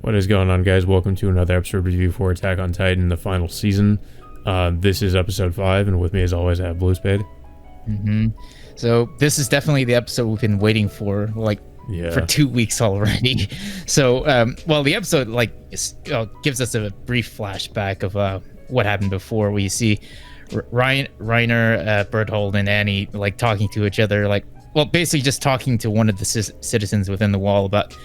What is going on, guys? Welcome to another episode review for Attack on Titan, the final season. This is episode 5, and with me, as always, I have Blue Spade. So this is definitely the episode we've been waiting for, for 2 weeks already. So, the episode gives us a brief flashback of what happened before. We see Reiner, Berthold, and Annie talking to each other, basically just talking to one of the citizens within the wall about.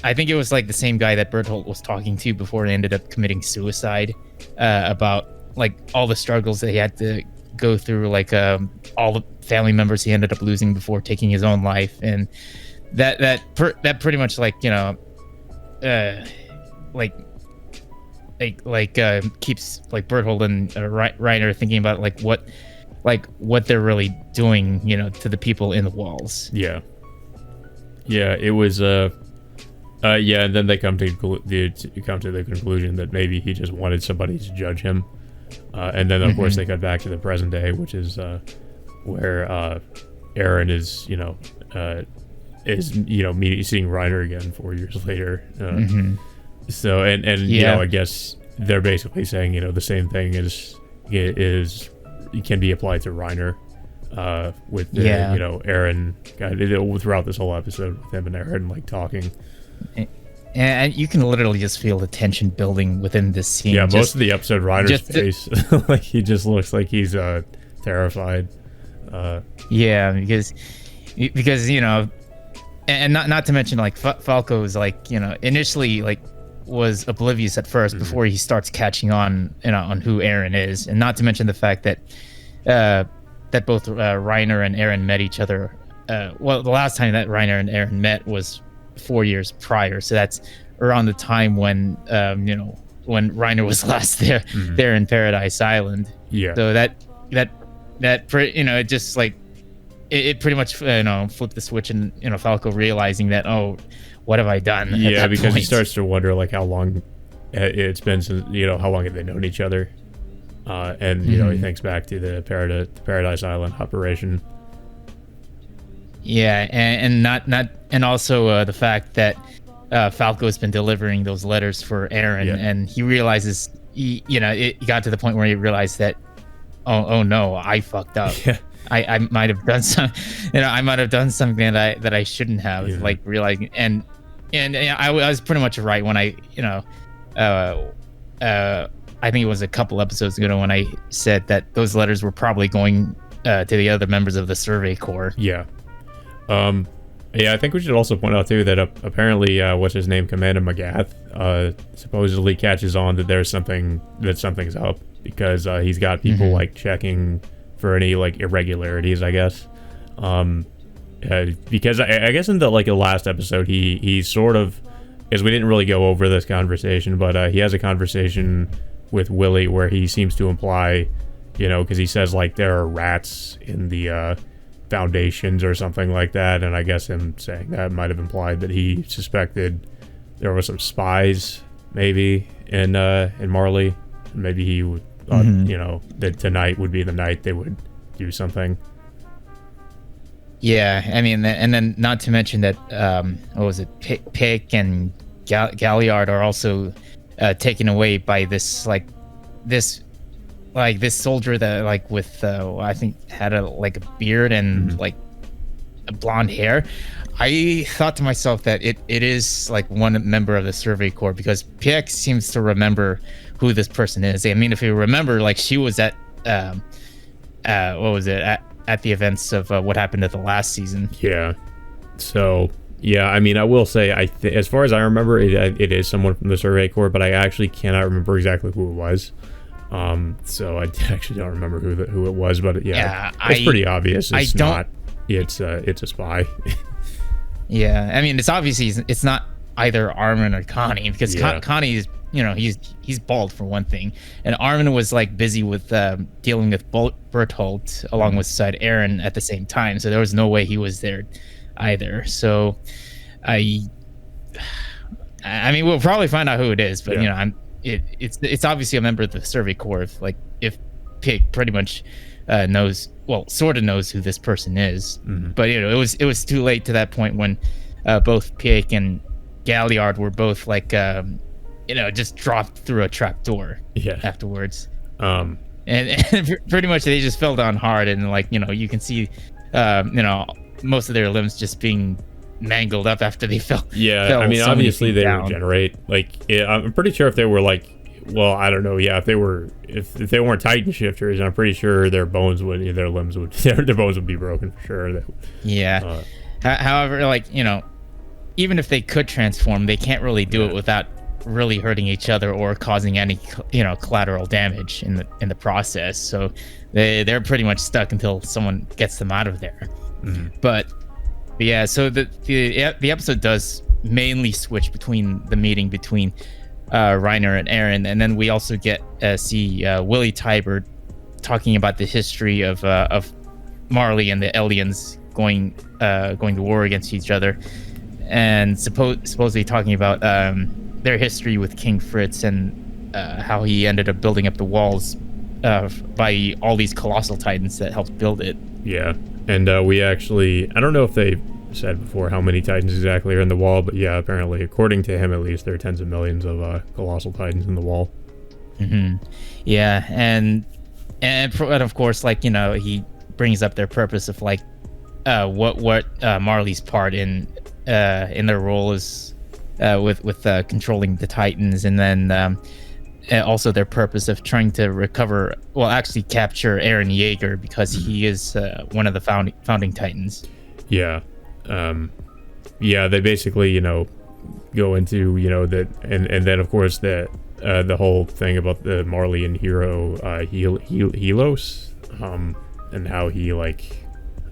I think it was the same guy that Berthold was talking to before he ended up committing suicide, about all the struggles that he had to go through, all the family members he ended up losing before taking his own life, and that pretty much keeps Berthold and Reiner thinking about what they're really doing, to the people in the walls. Yeah, it was and then they come to the conclusion that maybe he just wanted somebody to judge him, and then of course they cut back to the present day, which is where Eren is seeing Reiner again 4 years later. So and I guess they're basically saying the same thing can be applied to Reiner, with Eren throughout this whole episode with him and Eren talking. And you can literally just feel the tension building within this scene. Yeah, most of the episode, Reiner's face, he just looks like he's terrified. Yeah, because and not to mention Falco's initially was oblivious at first before he starts catching on who Eren is, and not to mention the fact that that both Reiner and Eren met each other. The last time that Reiner and Eren met was 4 years prior, so that's around the time when when Reiner was last there in Paradise Island. Yeah. So it just it pretty much flipped the switch, and Falco realizing that, oh, what have I done? Yeah, because he starts to wonder how long it's been since how long have they known each other, and he thinks back to the Paradise Island operation. Yeah, and also the fact that Falco has been delivering those letters for Eren, and he realizes it got to the point where he realized that, oh no, I fucked up. Yeah. I might have done something that I shouldn't have, realizing, and I was pretty much right when I think it was a couple episodes ago when I said that those letters were probably going to the other members of the Survey Corps. Yeah. I think we should also point out too that apparently what's his name, Commander Magath, supposedly catches on that something's up, because he's got people checking for any irregularities, I guess. Because I guess in the last episode he sort of, as we didn't really go over this conversation, but he has a conversation with Willie where he seems to imply, because he says there are rats in the foundations or something like that, and I guess him saying that might have implied that he suspected there were some spies maybe in Marley. Maybe he would thought that tonight would be the night they would do something. Yeah, I mean, and then not to mention that what was it, Pick and Galliard are also taken away by this this soldier that with I think had a beard and a blonde hair. I thought to myself that it is one member of the Survey Corps, because Piek seems to remember who this person is. I mean, if you remember, she was at at the events of what happened at the last season. Yeah. So yeah, I mean, I will say, as far as I remember, it is someone from the Survey Corps, but I actually cannot remember exactly who it was. So I actually don't remember who it was, but it's pretty obvious. It's a spy. Yeah, I mean, it's obviously it's not either Armin or Connie, because Connie is, he's bald for one thing, and Armin was busy with dealing with Berthold alongside Eren at the same time, so there was no way he was there either. So I mean, we'll probably find out who it is, but it's obviously a member of the Survey Corps. If Pig pretty much sort of knows who this person is, but it was too late to that point when both Pig and Galliard were both like just dropped through a trap door. Yeah. Afterwards. Um. And pretty much they just fell down hard, and like you can see, most of their limbs just being mangled up after they fell. Yeah, I mean, so obviously they down. regenerate. Like, I'm pretty sure if they were like, well, I don't know. Yeah, if they weren't Titan shifters, I'm pretty sure their bones would, their limbs would, their bones would be broken for sure. Yeah. However, like even if they could transform, they can't really do it without really hurting each other or causing any collateral damage in the process. So they're pretty much stuck until someone gets them out of there. But yeah, so the episode does mainly switch between the meeting between Reiner and Eren, and then we also get see Willie Tybert talking about the history of Marley and the aliens going to war against each other, and supposedly talking about their history with King Fritz and how he ended up building up the walls by all these colossal titans that helped build it. Yeah, and we actually, I don't know if they said before how many titans exactly are in the wall, but yeah, apparently, according to him at least, there are tens of millions of colossal titans in the wall. Yeah, and of course, like he brings up their purpose of like what Marley's part in their role is with controlling the titans, and then also their purpose of trying to actually capture Eren Yeager, because he is one of the founding titans. Yeah. Yeah, they basically, go into, that, and then of course the whole thing about the Marley and Hero Helos, and how he like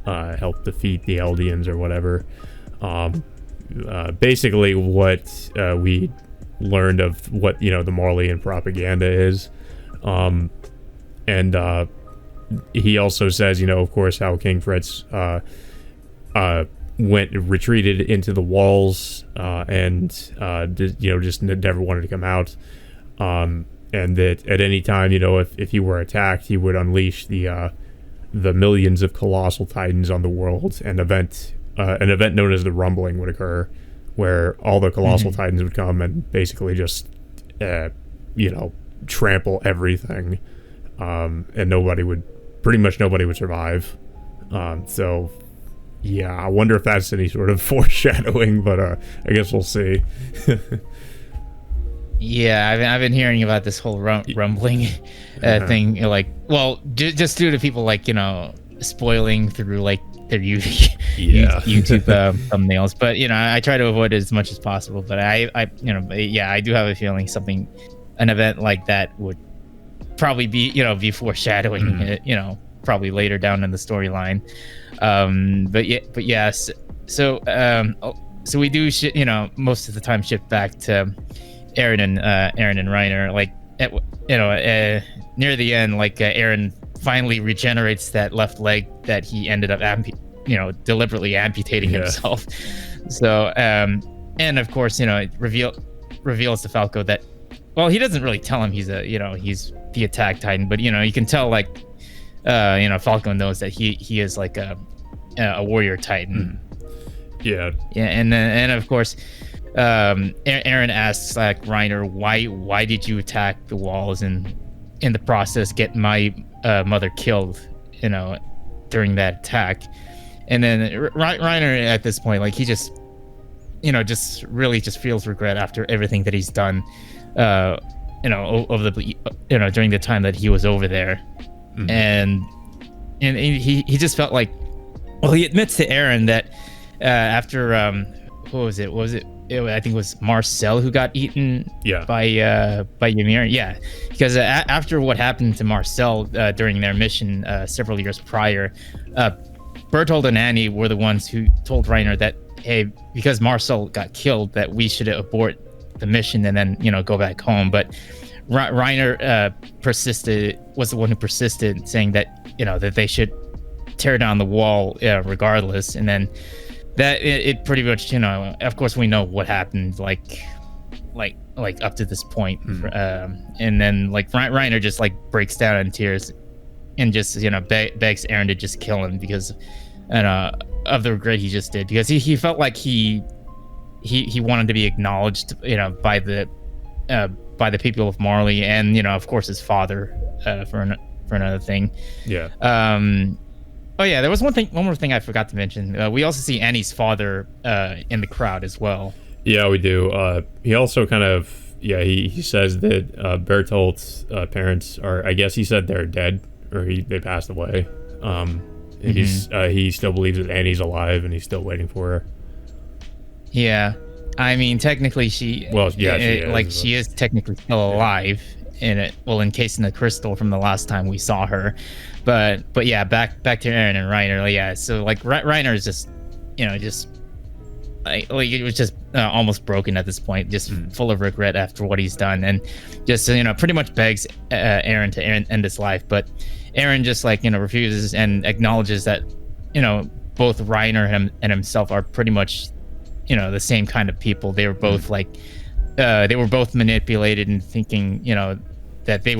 helped defeat the Eldians or whatever. Basically what we learned of what the Marleyan propaganda is, and he also says, of course, how King Fritz retreated into the walls, and just never wanted to come out, and that at any time, if he were attacked, he would unleash the millions of colossal titans on the world, and an event known as the Rumbling would occur, where all the colossal titans would come and basically just trample everything, and pretty much nobody would survive. So yeah, I wonder if that's any sort of foreshadowing, but I guess we'll see. Yeah, I've been hearing about this whole rumbling thing, like, well, just due to people like spoiling through like their YouTube thumbnails, but I try to avoid it as much as possible. But I do have a feeling an event like that would probably be foreshadowing probably later down in the storyline. But yes, so we do most of the time shift back to Eren and Reiner, like near the end, like Eren finally regenerates that left leg that he ended up deliberately amputating himself. So and of course it reveals to Falco that, well, he doesn't really tell him he's the attack titan, but you can tell like Falco knows that he is like a warrior titan. Yeah, and of course Eren asks like Reiner, why did you attack the walls and in the process get my mother killed during that attack? And then Reiner at this point, like, he just really feels regret after everything that he's done over the during the time that he was over there. And he just felt like, well, he admits to Eren that after what was it? I think it was Marcel who got eaten by Ymir. Yeah, because after what happened to Marcel during their mission several years prior, Bertold and Annie were the ones who told Reiner that, hey, because Marcel got killed, that we should abort the mission and then go back home. But Reiner was the one who persisted, saying that that they should tear down the wall regardless. And then that it pretty much of course we know what happened like up to this point. And then like Reiner just like breaks down in tears and just begs Eren to just kill him because of the regret he just did, because he felt like he he wanted to be acknowledged, by the people of Marley, and of course his father, for another thing. Yeah. Oh yeah, there was one more thing I forgot to mention. We also see Annie's father in the crowd as well. Yeah, we do. He also kind of, he says that Bertolt's parents are, I guess he said they're dead, or they passed away. He still believes that Annie's alive, and he's still waiting for her. Yeah, I mean, technically she. Well, yeah, she is technically still alive encased in the crystal from the last time we saw her, but yeah, back to Aaron and Reiner. Yeah, so like Reiner is just, like it was just almost broken at this point, just full of regret after what he's done, and just pretty much begs Aaron to end his life, but Aaron just refuses and acknowledges that both Reiner and himself are pretty much the same kind of people. They were both they were both manipulated and thinking that they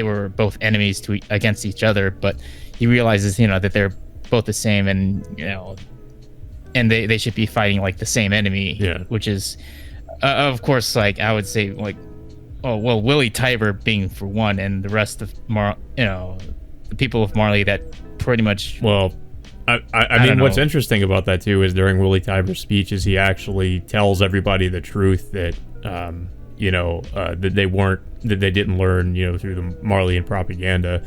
were both enemies against each other, but he realizes that they're both the same, and and they should be fighting the same enemy, which is of course I would say Willie Tiber being for one, and the rest of the people of Marley that pretty much. Well, I mean, what's interesting about that too is during Willie Tiber's speech is he actually tells everybody the truth that that they didn't learn through the Marleyan propaganda,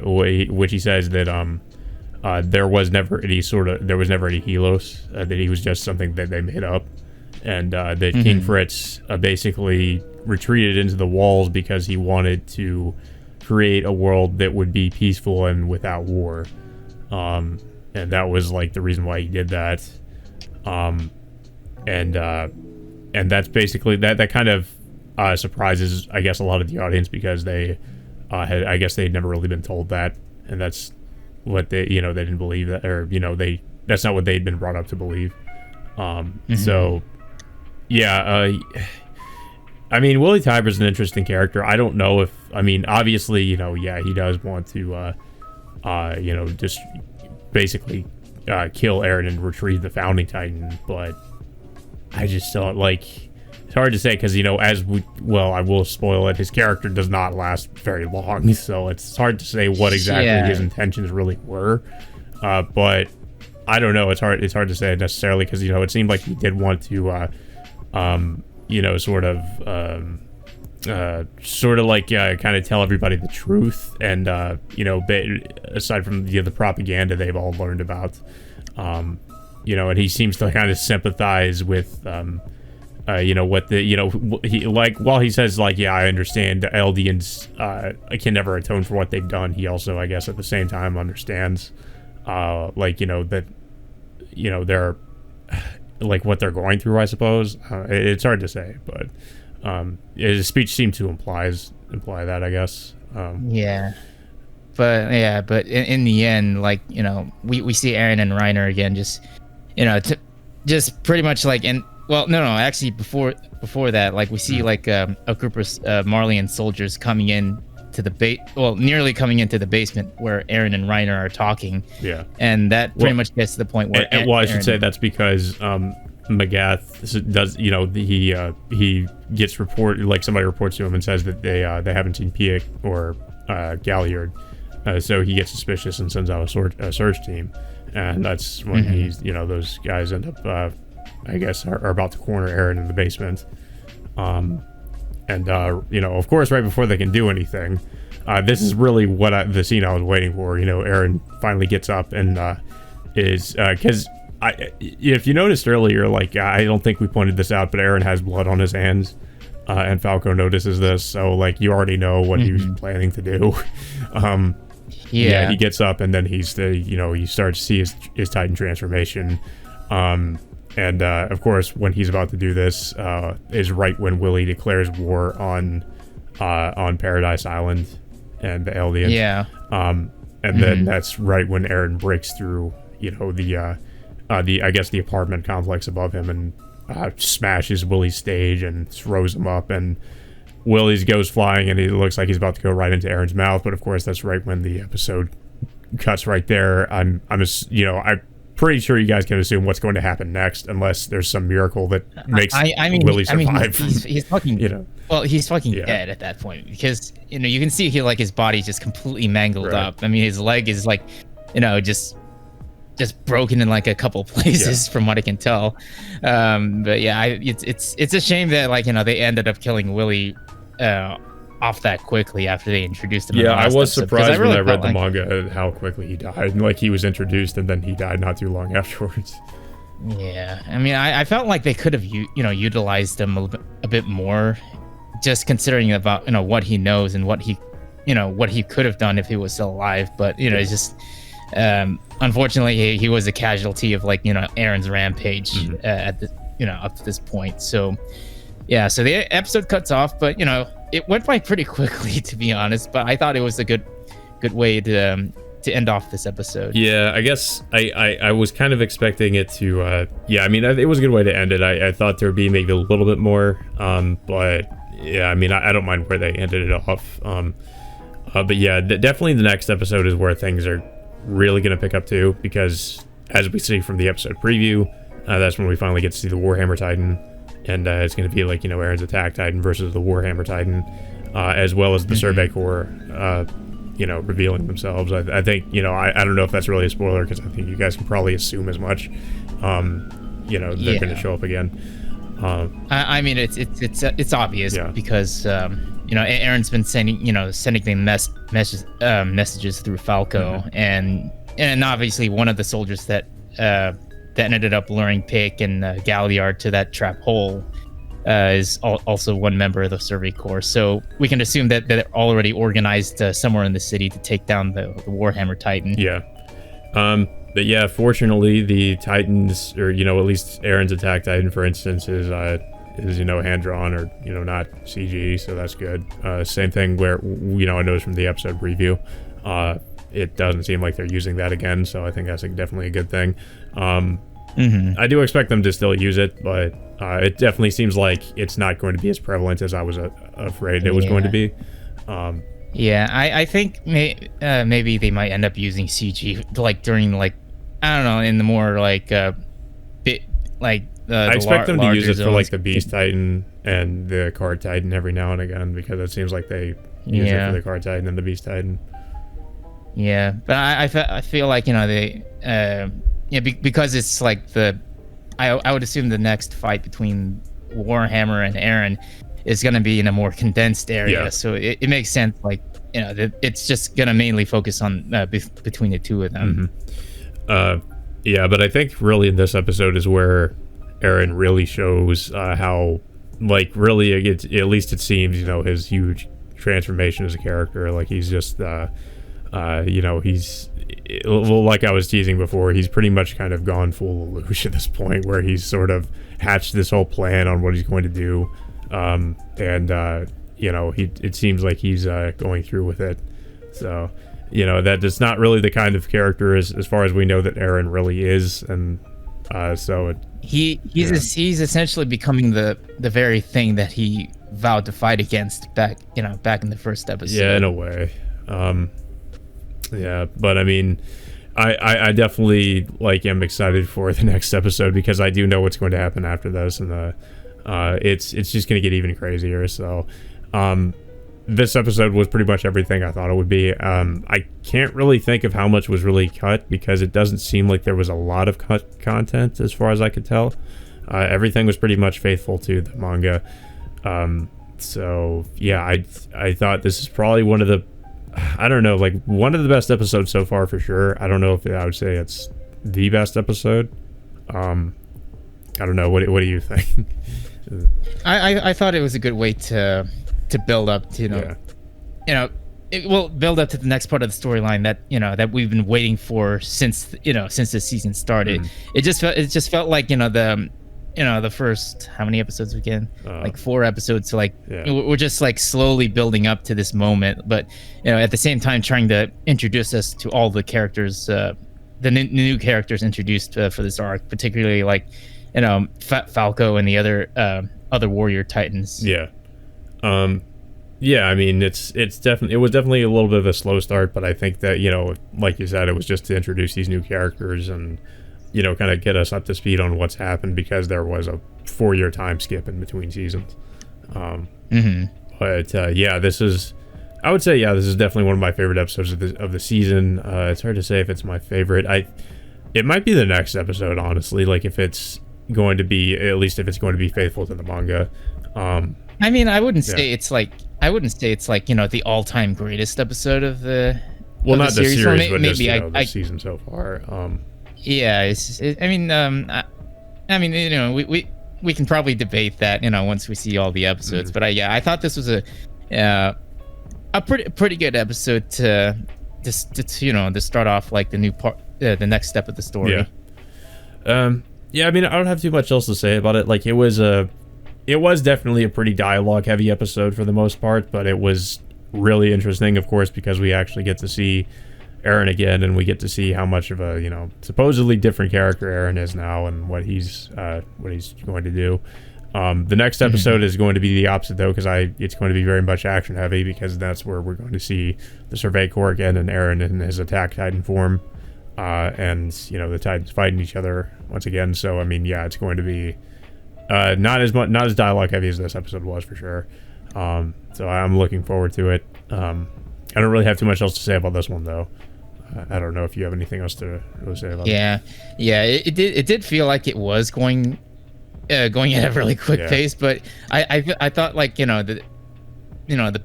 which he says that there was never any Helos, that he was just something that they made up, and that King Fritz basically retreated into the walls because he wanted to create a world that would be peaceful and without war. And that was the reason why he did that. And that's basically that kind of surprises, I guess, a lot of the audience, because they they'd never really been told that, and that's what they they didn't believe that, or that's not what they'd been brought up to believe. So yeah, I mean, Willie Tiber's an interesting character. I don't know if, obviously, he does want to just basically kill Aaron and retrieve the Founding Titan, but I just don't it's hard to say, because I will spoil it, his character does not last very long, so it's hard to say what exactly his intentions really were, but I don't know, it's hard to say necessarily, because it seemed like he did want to kind of tell everybody the truth, and aside from the propaganda they've all learned about, and he seems to kind of sympathize with what while he says I understand the Eldians can never atone for what they've done, he also, I guess, at the same time understands that they're what they're going through, I suppose. It's hard to say, but his speech seemed to imply that, I guess. But in the end, we see Aaron and Reiner again, just pretty much actually before that, we see a group of Marleyan soldiers coming in to nearly coming into the basement where Aaron and Reiner are talking. Yeah. And that pretty much gets to the point where I should say that's because Magath does, he gets reported, somebody reports to him and says that they haven't seen Piak or Galliard, so he gets suspicious and sends out a search team, and that's when he's those guys end up I guess are about to corner Aaron in the basement, and of course, right before they can do anything, this is really the scene I was waiting for. Aaron finally gets up and is because if you noticed earlier, I don't think we pointed this out, but Aaron has blood on his hands, and Falco notices this, so you already know what he was planning to do. He gets up, and then he starts to see his Titan transformation, and of course, when he's about to do this, is right when Willie declares war on Paradise Island and the Eldians. Yeah. And then that's right when Aaron breaks through, the apartment complex above him, and smashes Willie's stage and throws him up, and Willie's goes flying, and it looks like he's about to go right into Aaron's mouth. But of course, that's right when the episode cuts right there. pretty sure you guys can assume what's going to happen next, unless there's some miracle that makes Willie survive. He's fucking, well, he's fucking dead at that point, because you can see like his body's just completely mangled up. I mean, his leg is like, just broken in like a couple places from what I can tell. But yeah, it's a shame that like they ended up killing Willie off that quickly after they introduced him. I was surprised when I read the manga how quickly he died. Like he was introduced and then he died not too long afterwards. Yeah, I mean, I felt like they could have utilized him a bit more, just considering about what he knows and what he could have done if he was still alive. But it's just unfortunately he was a casualty of like Aaron's rampage at the up to this point. So yeah, so the episode cuts off, but it went by pretty quickly, to be honest. But I thought it was a good way to end off this episode. Yeah, I guess I was kind of expecting it to I mean, it was a good way to end it. I thought there would be maybe a little bit more, but yeah, I mean, I don't mind where they ended it off. But yeah, definitely the next episode is where things are really going to pick up too, because as we see from the episode preview, that's when we finally get to see the Warhammer Titan. And it's going to be like, Aaron's Attack Titan versus the Warhammer Titan, as well as the Survey Corps, revealing themselves. I think, I don't know if that's really a spoiler, because I think you guys can probably assume as much. They're going to show up again. I mean, it's obvious because Aaron's been sending the messages through Falco, and obviously one of the soldiers that ended up luring Pick and Galliard to that trap hole is also one member of the Survey Corps. So we can assume that they're already organized somewhere in the city to take down the Warhammer Titan. Yeah. But yeah, fortunately, the Titans, or at least Aaron's Attack Titan, for instance, is hand drawn or not CG, so that's good. Same thing where I noticed from the episode preview, it doesn't seem like they're using that again, so I think that's definitely a good thing. I do expect them to still use it, but it definitely seems like it's not going to be as prevalent as I was afraid it was going to be. I think maybe they might end up using CG like during like, I don't know, in the more like bit like I expect them to use it for like the Beast Titan and the Card Titan every now and again, because it seems like they use it for the Card Titan and the Beast Titan. Yeah, but I feel like they because it's like I would assume the next fight between Warhammer and Aaron is going to be in a more condensed area, so it makes sense. Like it's just going to mainly focus on between the two of them. But I think really in this episode is where Aaron really shows how, like, really at least it seems, his huge transformation as a character. Like he's just he's, like I was teasing before, he's pretty much kind of gone full Lelouch at this point, where he's sort of hatched this whole plan on what he's going to do, it seems like he's going through with it. So that is not really the kind of character as far as we know that Aaron really is, and he's essentially becoming the very thing that he vowed to fight against back in the first episode. Yeah, in a way. But I mean, I definitely am excited for the next episode, because I do know what's going to happen after this, and it's just going to get even crazier. So this episode was pretty much everything I thought it would be. I can't really think of how much was really cut, because it doesn't seem like there was a lot of cut content as far as I could tell. Everything was pretty much faithful to the manga. So yeah, I thought this is probably one of the best episodes so far for sure. I don't know if I would say it's the best episode. I don't know. What do you think? I thought it was a good way to build up to build up to the next part of the storyline that we've been waiting for since the season started. It just felt like the first, how many episodes again? Like 4 episodes. So we're just like slowly building up to this moment, but at the same time trying to introduce us to all the characters, the new characters introduced for this arc, particularly like Falco and the other warrior titans. I mean, it was definitely a little bit of a slow start, but I think that like you said, it was just to introduce these new characters, and kind of get us up to speed on what's happened, because there was a 4-year time skip in between seasons. But I would say, this is definitely one of my favorite episodes of the season. It's hard to say if it's my favorite. It might be the next episode, honestly, like if it's going to be, at least if it's going to be faithful to the manga. I mean, I wouldn't say it's like the all-time greatest episode of the not the series, but maybe just the season so far. We can probably debate that once we see all the episodes. But I thought this was a pretty good episode to start off like the new part, the next step of the story. I don't have too much else to say about it. Like, it was definitely a pretty dialogue heavy episode for the most part, but it was really interesting, of course, because we actually get to see Eren again, and we get to see how much of a supposedly different character Eren is now, and what he's going to do. The next episode is going to be the opposite, though, because it's going to be very much action heavy, because that's where we're going to see the Survey Corps again, and Eren in his Attack Titan form, and the Titans fighting each other once again. So it's going to be not as dialogue heavy as this episode was, for sure. So I'm looking forward to it. I don't really have too much else to say about this one, though. I don't know if you have anything else to really say about it. It did feel like it was going at a really quick pace, but I thought, like, the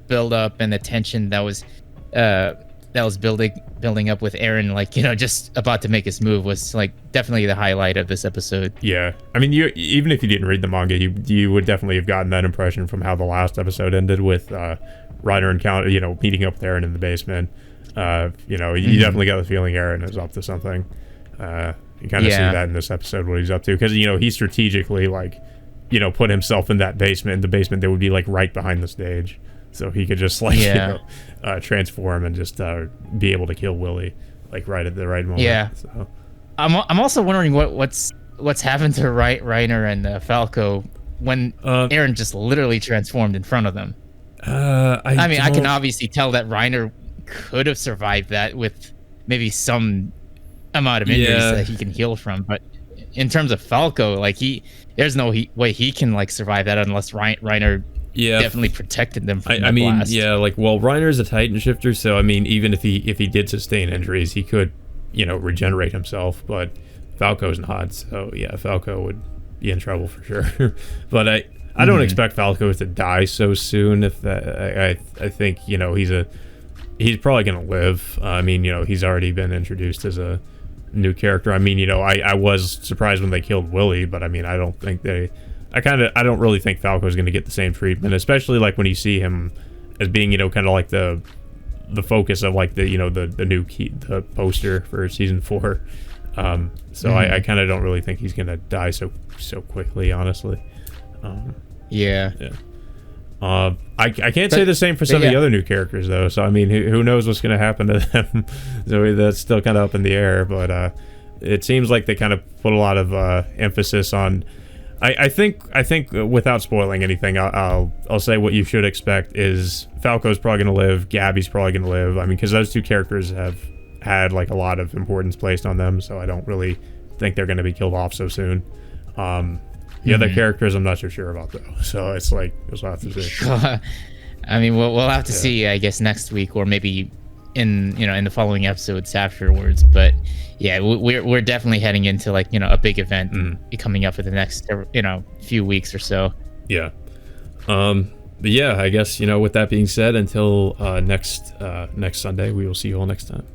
build up and the tension that was building up with Eren, like, just about to make his move, was like definitely the highlight of this episode. Yeah, I mean, even if you didn't read the manga, you would definitely have gotten that impression from how the last episode ended with Reiner and meeting up with Eren in the basement. You definitely got the feeling Eren is up to something. You kind of see that in this episode, what he's up to, because he strategically, like, put himself in that basement, the basement that would be like right behind the stage, so he could just like transform and just be able to kill Willy, like, right at the right moment. Yeah. So I'm also wondering what's happened to Reiner and Falco when Eren just literally transformed in front of them. I can obviously tell that Reiner could have survived that with maybe some amount of injuries that he can heal from, but in terms of Falco, like, there's no way he can, like, survive that unless Reiner definitely protected them from the blast. Reiner's a Titan shifter, so even if he did sustain injuries, he could regenerate himself, but Falco's not, so Falco would be in trouble for sure. But I don't expect Falco to die so soon. If I think he's probably gonna live. He's already been introduced as a new character. I was surprised when they killed Willy, but I don't think I don't really think Falco's gonna get the same treatment, especially like when you see him as being kind of like the focus of, like, the the poster for season 4. I kind of don't really think he's gonna die so quickly, honestly. I can't say the same for some of the other new characters, though. So who knows what's going to happen to them? So that's still kind of up in the air. But it seems like they kind of put a lot of emphasis on. I think without spoiling anything, I'll say what you should expect is Falco's probably going to live. Gabby's probably going to live. Because those two characters have had, like, a lot of importance placed on them. So I don't really think they're going to be killed off so soon. The other characters, I'm not so sure about, though. So it's like, we'll have to see. We'll have to see, I guess, next week, or maybe in the following episodes afterwards. But we're definitely heading into, like, a big event coming up for the next few weeks or so. But I guess with that being said, until next Sunday, we will see you all next time.